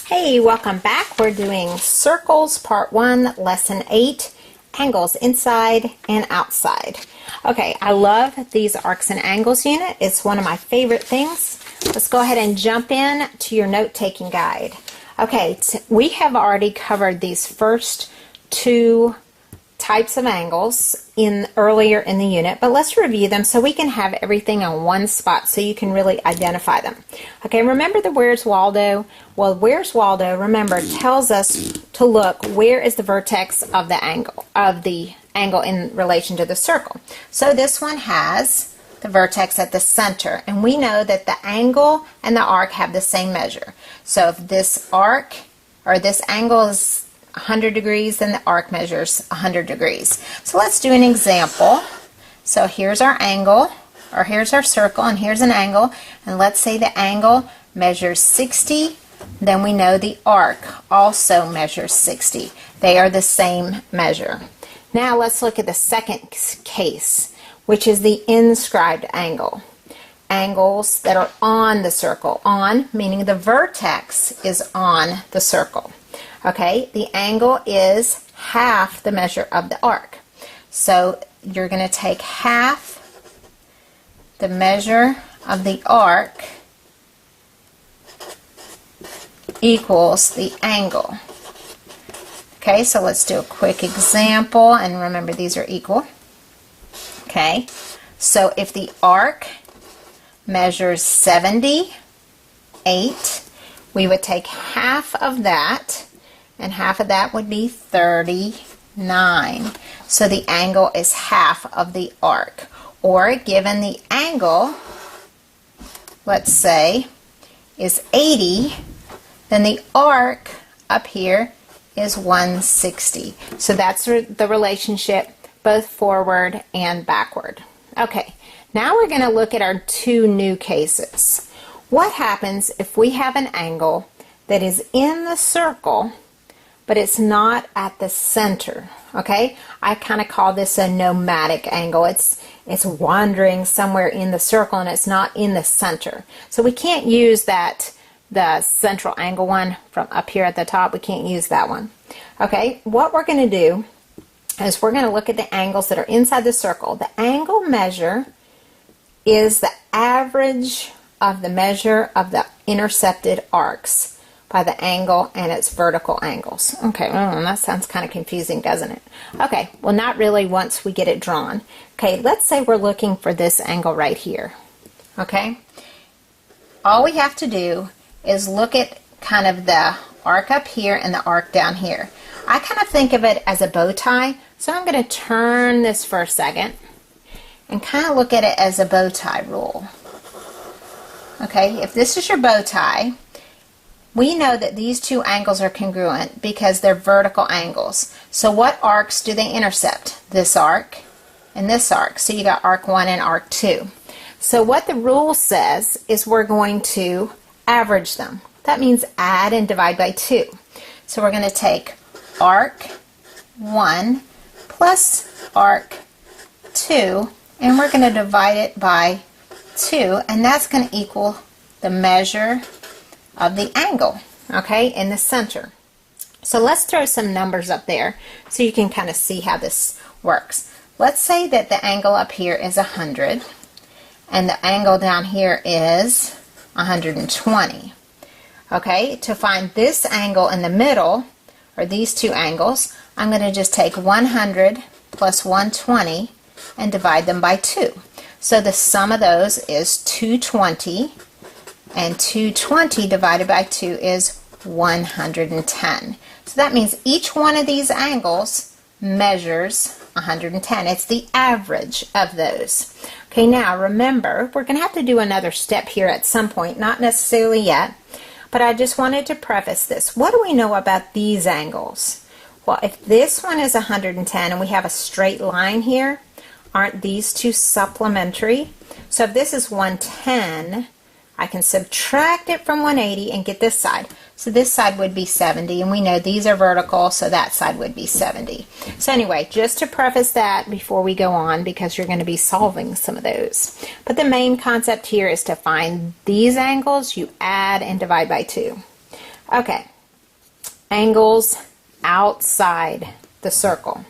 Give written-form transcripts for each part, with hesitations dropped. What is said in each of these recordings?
Hey, welcome back. We're doing circles, part 1, lesson 8, angles inside and outside. Okay, I love these arcs and angles unit. It's one of my favorite things. Let's go ahead and jump in to your note-taking guide. Okay, we have already covered these first two types of angles earlier in the unit, but let's review them so we can have everything in one spot so you can really identify them. Okay, remember the Where's Waldo? Well, Where's Waldo, remember, tells us to look where is the vertex of the angle in relation to the circle. So this one has the vertex at the center, and we know that the angle and the arc have the same measure. So if this arc or this angle is 100 degrees, then the arc measures 100 degrees. So let's do an example. So here's our angle, or here's our circle, and here's an angle, and let's say the angle measures 60, then we know the arc also measures 60. They are the same measure. Now let's look at the second case, which is the inscribed angle. Angles that are on the circle. On meaning the vertex is on the circle. Okay, the angle is half the measure of the arc. So you're going to take half the measure of the arc equals the angle. Okay, so let's do a quick example, and remember these are equal. Okay, so if the arc measures 78, we would take half of that, and half of that would be 39. So the angle is half of the arc. Or given the angle, let's say, is 80, then the arc up here is 160. So that's the relationship both forward and backward. Okay, now we're going to look at our two new cases. What happens if we have an angle that is in the circle but it's not at the center? Okay, I kind of call this a nomadic angle. It's wandering somewhere in the circle and it's not in the center. So we can't use that, the central angle one from up here at the top. We can't use that one. Okay, what we're going to do is we're going to look at the angles that are inside the circle. The angle measure is the average of the measure of the intercepted arcs by the angle and its vertical angles. Okay, that sounds kind of confusing, doesn't it? Okay, well, not really once we get it drawn. Okay, let's say we're looking for this angle right here. Okay, all we have to do is look at kind of the arc up here and the arc down here. I kind of think of it as a bow tie, so I'm going to turn this for a second and kind of look at it as a bow tie rule. Okay, if this is your bow tie, we know that these two angles are congruent because they're vertical angles. So what arcs do they intercept? This arc and this arc. So you got arc 1 and arc 2. So what the rule says is we're going to average them. That means add and divide by 2. So we're going to take arc 1 plus arc 2, and we're going to divide it by 2, and that's going to equal the measure of the angle, okay, in the center. So let's throw some numbers up there so you can kind of see how this works. Let's say that the angle up here is 100 and the angle down here is 120. Okay, to find this angle in the middle, or these two angles, I'm going to just take 100 plus 120 and divide them by 2. So the sum of those is 220, and 220 divided by 2 is 110. So that means each one of these angles measures 110. It's the average of those. Okay, now remember, we're going to have to do another step here at some point, not necessarily yet, but I just wanted to preface this. What do we know about these angles? Well, if this one is 110 and we have a straight line here, aren't these two supplementary? So if this is 110, I can subtract it from 180 and get this side. So this side would be 70, and we know these are vertical, so that side would be 70. So anyway, just to preface that before we go on, because you're going to be solving some of those. But the main concept here is to find these angles, you add and divide by 2. Okay, angles outside the circle.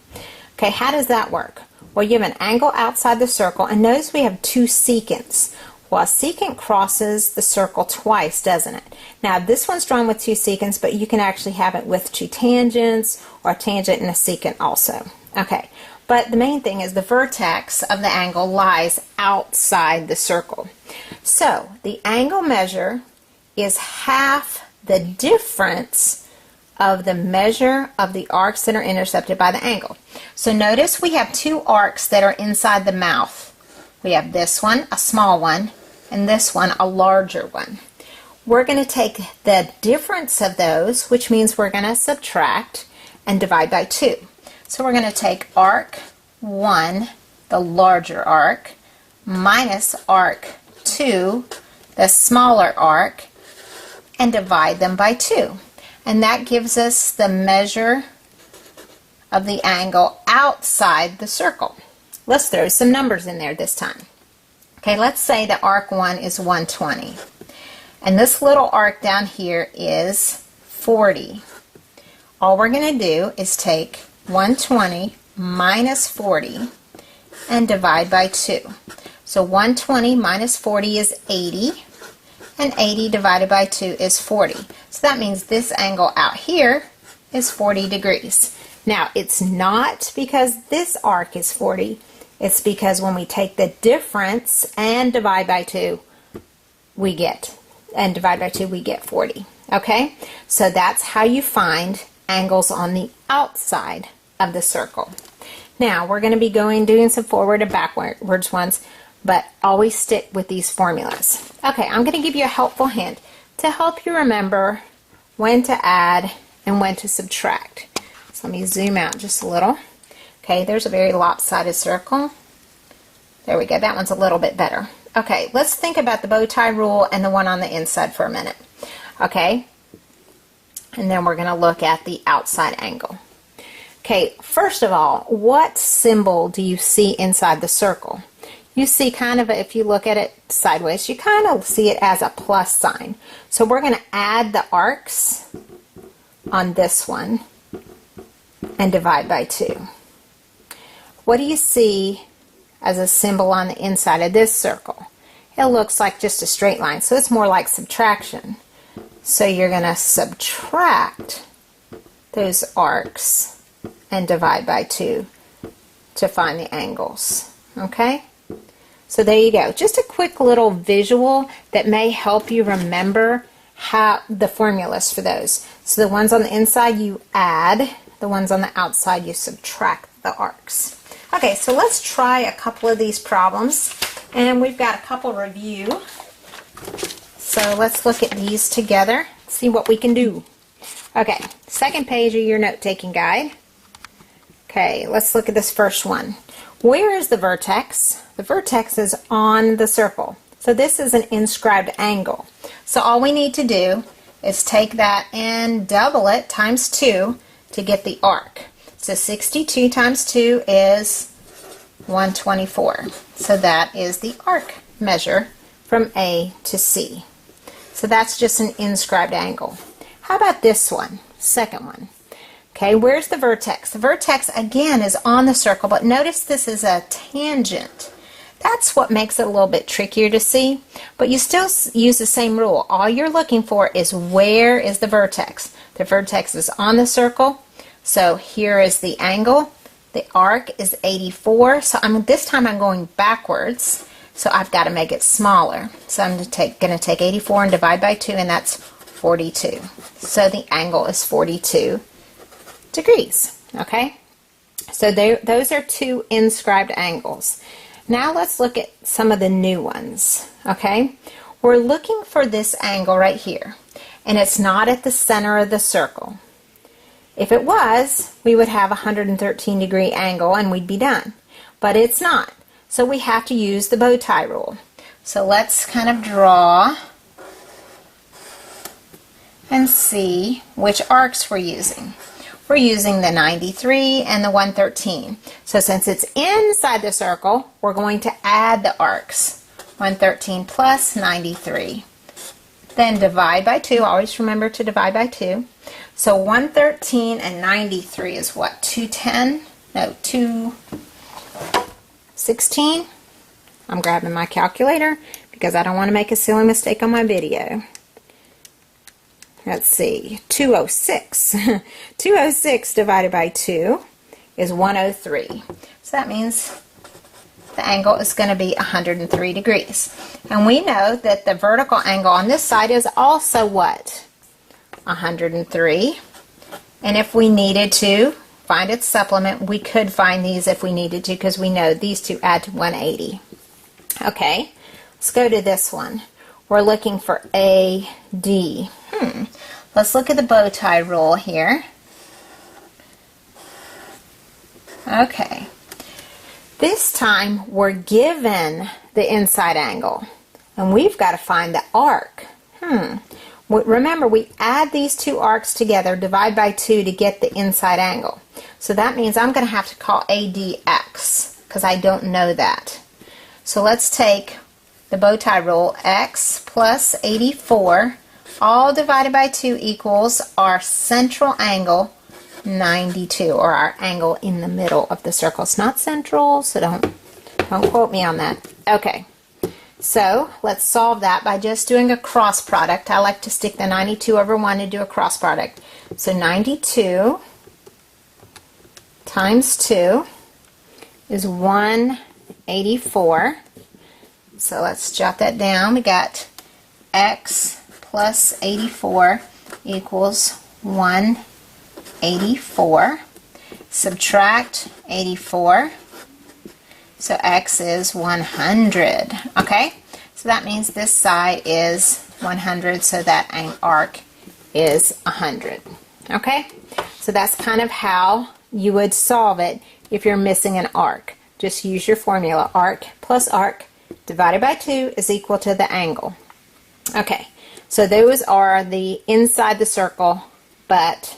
Okay, how does that work? Well, you have an angle outside the circle, and notice we have two secants. Well, a secant crosses the circle twice, doesn't it? Now, this one's drawn with two secants, but you can actually have it with two tangents, or a tangent and a secant also. Okay, but the main thing is the vertex of the angle lies outside the circle. So, the angle measure is half the difference of the measure of the arcs that are intercepted by the angle. So notice we have two arcs that are inside the mouth. We have this one, a small one, and this one, a larger one. We're going to take the difference of those, which means we're going to subtract and divide by 2. So we're going to take arc 1, the larger arc, minus arc 2, the smaller arc, and divide them by 2. And that gives us the measure of the angle outside the circle. Let's throw some numbers in there this time. Okay, let's say that arc 1 is 120. And this little arc down here is 40. All we're going to do is take 120 minus 40 and divide by 2. So 120 minus 40 is 80. And 80 divided by 2 is 40. So that means this angle out here is 40 degrees. Now, it's not because this arc is 40. It's because when we take the difference and divide by 2, we get 40. Okay? So that's how you find angles on the outside of the circle. Now, we're going to be doing some forward and backwards ones, but always stick with these formulas. Okay, I'm going to give you a helpful hint to help you remember when to add and when to subtract. So let me zoom out just a little. Okay, there's a very lopsided circle. There we go, that one's a little bit better. Okay, let's think about the bow tie rule and the one on the inside for a minute. Okay, and then we're going to look at the outside angle. Okay, first of all, what symbol do you see inside the circle? You see kind of, if you look at it sideways, you kind of see it as a plus sign. So we're going to add the arcs on this one and divide by 2. What do you see as a symbol on the inside of this circle? It looks like just a straight line, so it's more like subtraction. So you're going to subtract those arcs and divide by 2 to find the angles. Okay? So there you go. Just a quick little visual that may help you remember how the formulas for those. So the ones on the inside you add, the ones on the outside you subtract the arcs. Okay, so let's try a couple of these problems, and we've got a couple review. So let's look at these together, see what we can do. Okay, second page of your note-taking guide. Okay, let's look at this first one. Where is the vertex? The vertex is on the circle. So this is an inscribed angle. So all we need to do is take that and double it times 2 to get the arc. So 62 times 2 is 124. So that is the arc measure from A to C. So that's just an inscribed angle. How about this one, second one? Okay, where's the vertex? The vertex, again, is on the circle, but notice this is a tangent. That's what makes it a little bit trickier to see, but you still use the same rule. All you're looking for is where is the vertex. The vertex is on the circle, so here is the angle. The arc is 84, so this time I'm going backwards, so I've got to make it smaller. So I'm going to take 84 and divide by 2, and that's 42. So the angle is 42 degrees. Okay, so those are two inscribed angles. Now let's look at some of the new ones. Okay, we're looking for this angle right here, and it's not at the center of the circle. If it was, we would have a 113 degree angle and we'd be done, but it's not, so we have to use the bow tie rule. So let's kind of draw and see which arcs we're using. We're using the 93 and the 113. So since it's inside the circle, we're going to add the arcs. 113 plus 93. Then divide by 2. Always remember to divide by 2. So 113 and 93 is what? 210? No, 216. I'm grabbing my calculator because I don't want to make a silly mistake on my video. Let's see, 206. 206 divided by 2 is 103. So that means the angle is going to be 103 degrees. And we know that the vertical angle on this side is also what? 103. And if we needed to find its supplement, we could find these if we needed to, because we know these two add to 180. Okay, let's go to this one. We're looking for AD. Let's look at the bow tie rule here. Okay. This time we're given the inside angle, and we've got to find the arc. Remember, we add these two arcs together, divide by 2 to get the inside angle. So that means I'm going to have to call AD X, because I don't know that. So let's take the bow tie rule, X plus 84, all divided by 2 equals our central angle, 92, or our angle in the middle of the circle. It's not central, so don't quote me on that. Okay, so let's solve that by just doing a cross product. I like to stick the 92 over 1 and do a cross product. So 92 times 2 is 184. So let's jot that down. We got X plus 84 equals 184. Subtract 84. So X is 100. Okay? So that means this side is 100, so that arc is 100. Okay? So that's kind of how you would solve it if you're missing an arc. Just use your formula. Arc plus arc divided by 2 is equal to the angle. Okay, so those are the inside the circle, but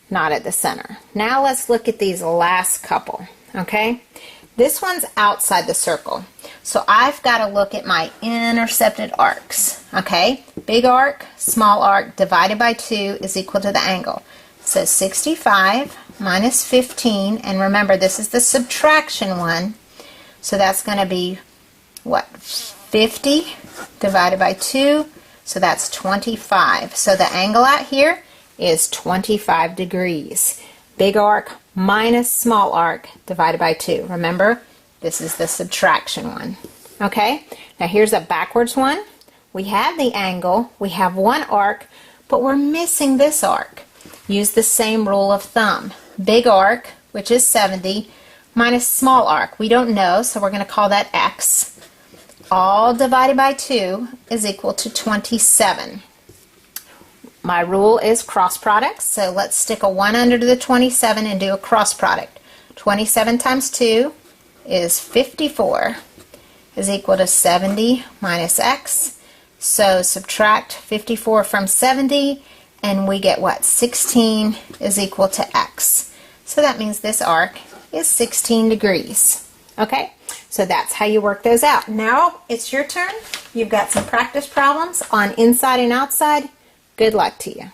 not at the center. Now let's look at these last couple, okay? This one's outside the circle, so I've got to look at my intercepted arcs, okay? Big arc, small arc, divided by 2 is equal to the angle. So 65 minus 15, and remember this is the subtraction one, so that's going to be what, 50 divided by 2, so that's 25. So the angle out here is 25 degrees. Big arc minus small arc divided by 2. Remember, this is the subtraction one. Okay, now here's a backwards one. We have the angle, we have one arc, but we're missing this arc. Use the same rule of thumb. Big arc, which is 70, minus small arc. We don't know, so we're going to call that X. All divided by 2 is equal to 27. My rule is cross products, so let's stick a 1 under the 27 and do a cross product. 27 times 2 is 54, is equal to 70 minus X. So subtract 54 from 70, and we get what? 16 is equal to X. So that means this arc is 16 degrees. Okay, so that's how you work those out. Now it's your turn. You've got some practice problems on inside and outside. Good luck to you.